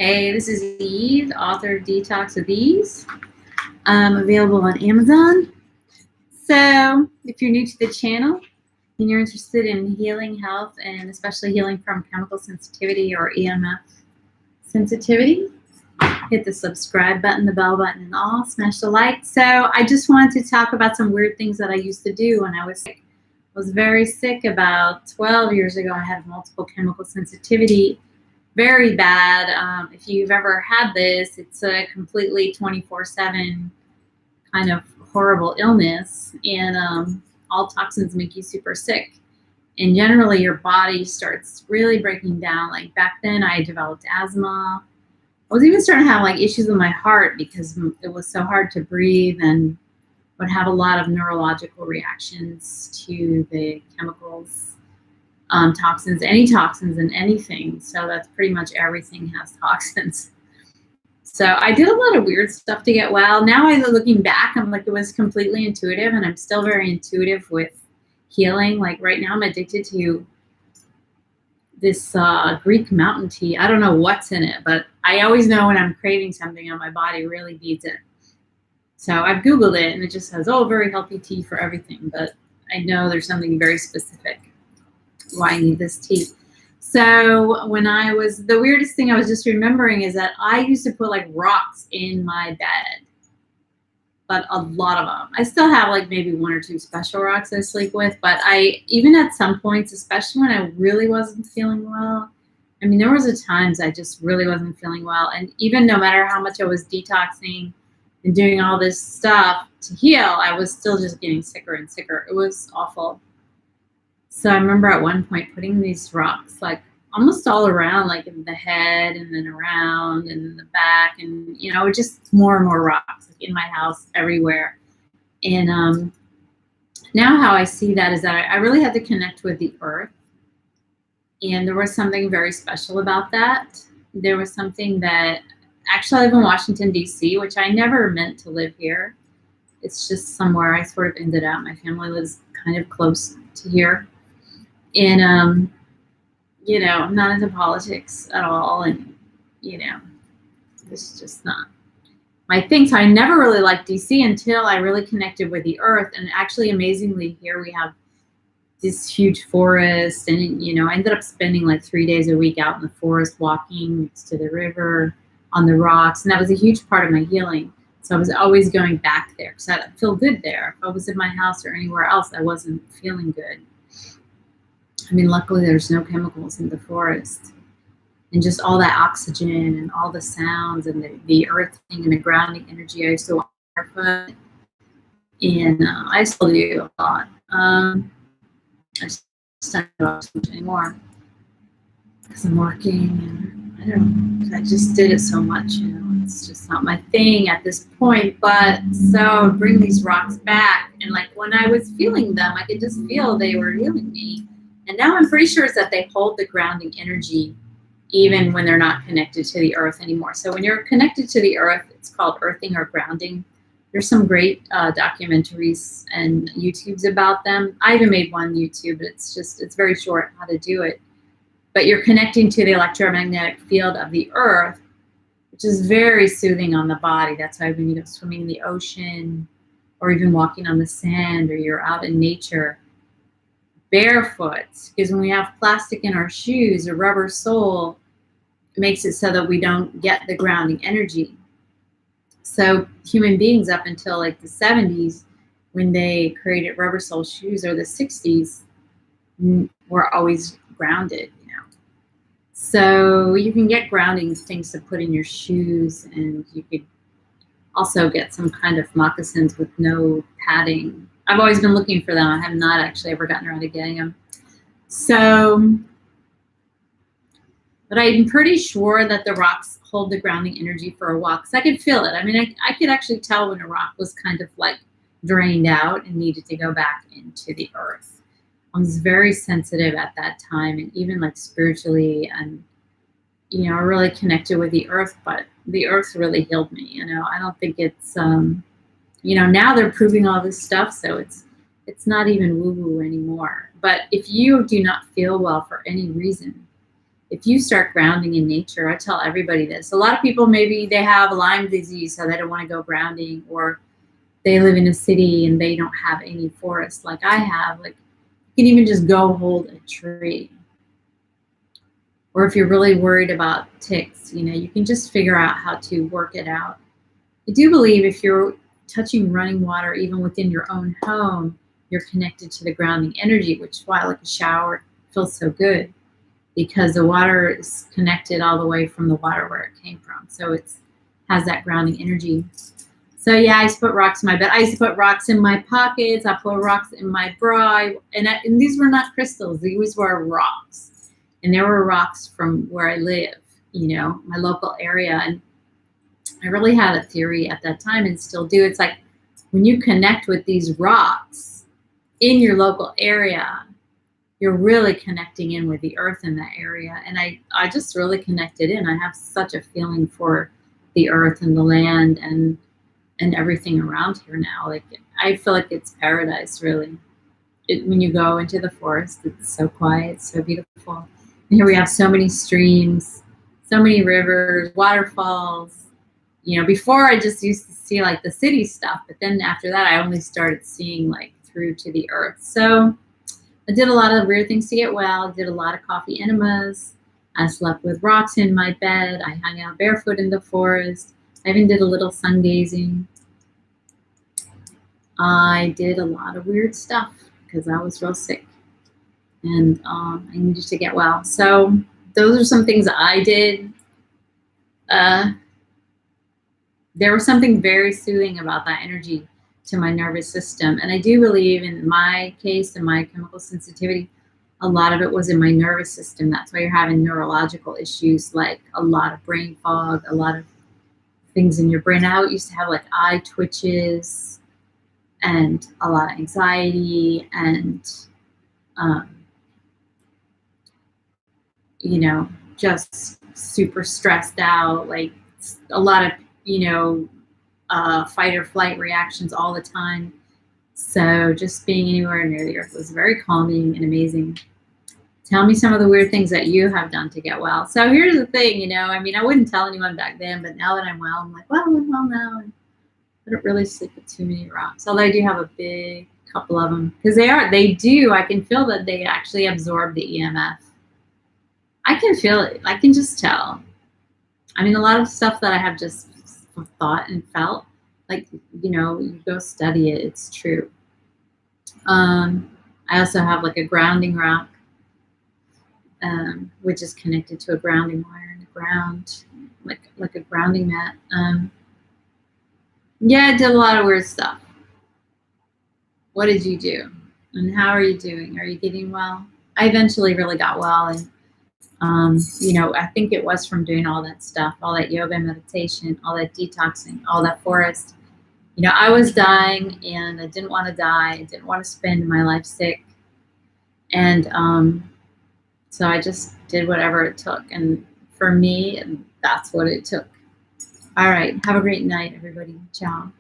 Hey, this is Eve, author of Detox with Ease, available on Amazon. So if you're new to the channel and you're interested in healing health and especially healing from chemical sensitivity or EMF sensitivity, hit the subscribe button, the bell button, and all. Smash the like. So I just wanted to talk about some weird things that I used to do when I was sick. I was very sick about 12 years ago. I had multiple chemical sensitivity. Very bad. If you've ever had this, it's a completely 24/7 kind of horrible illness, and all toxins make you super sick. And generally, your body starts really breaking down. Like back then, I developed asthma. I was even starting to have like issues with my heart because it was so hard to breathe, and would have a lot of neurological reactions to the chemicals. Toxins, any toxins in anything. So that's pretty much everything has toxins. So I did a lot of weird stuff to get well. Now looking back, I'm like, it was completely intuitive, and I'm still very intuitive with healing. Like right now I'm addicted to this Greek mountain tea. I don't know what's in it, but I always know when I'm craving something and my body really needs it. So I've Googled it and it just says, oh, very healthy tea for everything. But I know there's something very specific why I need this tea. So the weirdest thing I was just remembering is that I used to put like rocks in my bed, but a lot of them. I still have like maybe one or two special rocks I sleep with, but even at some points, especially when I really wasn't feeling well, I mean, there was a times I just really wasn't feeling well. And even no matter how much I was detoxing and doing all this stuff to heal, I was still just getting sicker and sicker. It was awful. So I remember at one point putting these rocks like almost all around, like in the head and then around and in the back, and just more and more rocks like in my house everywhere. And now how I see that is that I really had to connect with the earth, and there was something very special about that. There was something that actually I live in Washington, D.C., which I never meant to live here. It's just somewhere I sort of ended up. My family lives kind of close to here. And, I'm not into politics at all. And, it's just not my thing. So I never really liked DC until I really connected with the earth. And actually, amazingly, here we have this huge forest. And, I ended up spending like 3 days a week out in the forest, walking next to the river, on the rocks. And that was a huge part of my healing. So I was always going back there because I feel good there. If I was in my house or anywhere else, I wasn't feeling good. I mean, luckily there's no chemicals in the forest, and just all that oxygen and all the sounds and the earthing and the grounding energy. I used to walk barefoot, and I still do a lot. I just don't do it much anymore because I'm working, and I don't know. I just did it so much, it's just not my thing at this point. But so I would bring these rocks back, and like when I was feeling them, I could just feel they were healing me. And now I'm pretty sure it's that they hold the grounding energy even when they're not connected to the earth anymore. So when you're connected to the earth, it's called earthing or grounding. There's some great documentaries and YouTubes about them. I even made one YouTube, but it's very short how to do it. But you're connecting to the electromagnetic field of the earth, which is very soothing on the body. That's why when you're swimming in the ocean or even walking on the sand or you're out in nature, barefoot, because when we have plastic in our shoes, a rubber sole, it makes it so that we don't get the grounding energy. So human beings up until like the 70s, when they created rubber sole shoes, or the 60s, were always grounded, So you can get grounding things to put in your shoes, and you could also get some kind of moccasins with no padding. I've always been looking for them. I have not actually ever gotten around to getting them. So, but I'm pretty sure that the rocks hold the grounding energy for a while, because I could feel it. I mean, I could actually tell when a rock was kind of like drained out and needed to go back into the earth. I was very sensitive at that time, and even like spiritually, and I really connected with the earth, but the earth really healed me. I don't think it's now they're proving all this stuff, so it's not even woo-woo anymore. But if you do not feel well for any reason, if you start grounding in nature, I tell everybody this. A lot of people, maybe they have Lyme disease, so they don't want to go grounding, or they live in a city and they don't have any forest like I have. Like, you can even just go hold a tree. Or if you're really worried about ticks, you can just figure out how to work it out. I do believe if you're touching running water, even within your own home, you're connected to the grounding energy, which is why like a shower feels so good, because the water is connected all the way from the water where it came from. So it has that grounding energy. So yeah, I used to put rocks in my bed. I used to put rocks in my pockets. I put rocks in my bra. And these were not crystals. These were rocks. And there were rocks from where I live, my local area. And I really had a theory at that time and still do. It's like when you connect with these rocks in your local area, you're really connecting in with the earth in that area. And I just really connected in. I have such a feeling for the earth and the land and everything around here now. Like, I feel like it's paradise, really. When you go into the forest, it's so quiet, so beautiful. And here we have so many streams, so many rivers, waterfalls. Before I just used to see like the city stuff, but then after that, I only started seeing like through to the earth. So I did a lot of weird things to get well. I did a lot of coffee enemas. I slept with rocks in my bed. I hung out barefoot in the forest. I even did a little sun gazing. I did a lot of weird stuff because I was real sick and I needed to get well. So those are some things I did. There was something very soothing about that energy to my nervous system. And I do believe in my case, in my chemical sensitivity, a lot of it was in my nervous system. That's why you're having neurological issues, like a lot of brain fog, a lot of things in your brain. I used to have like eye twitches and a lot of anxiety and, just super stressed out, like a lot of, fight or flight reactions all the time. So just being anywhere near the earth was very calming and amazing. Tell me some of the weird things that you have done to get well. So here's the thing, I wouldn't tell anyone back then, but now that I'm well, I'm like, well, I'm well now. I don't really sleep with too many rocks, although I do have a big couple of them, because I can feel that they actually absorb the EMF. I can feel it. I can just tell. A lot of stuff that I have just thought and felt, like, you go study it, it's true. I also have like a grounding rock, which is connected to a grounding wire in the ground, like a grounding mat. Yeah, I did a lot of weird stuff. What did you do? And how are you doing? Are you getting well? I eventually really got well, and I think it was from doing all that stuff, all that yoga and meditation, all that detoxing, all that forest. I was dying and I didn't want to die. I didn't want to spend my life sick. And so I just did whatever it took. And for me, that's what it took. All right. Have a great night, everybody. Ciao.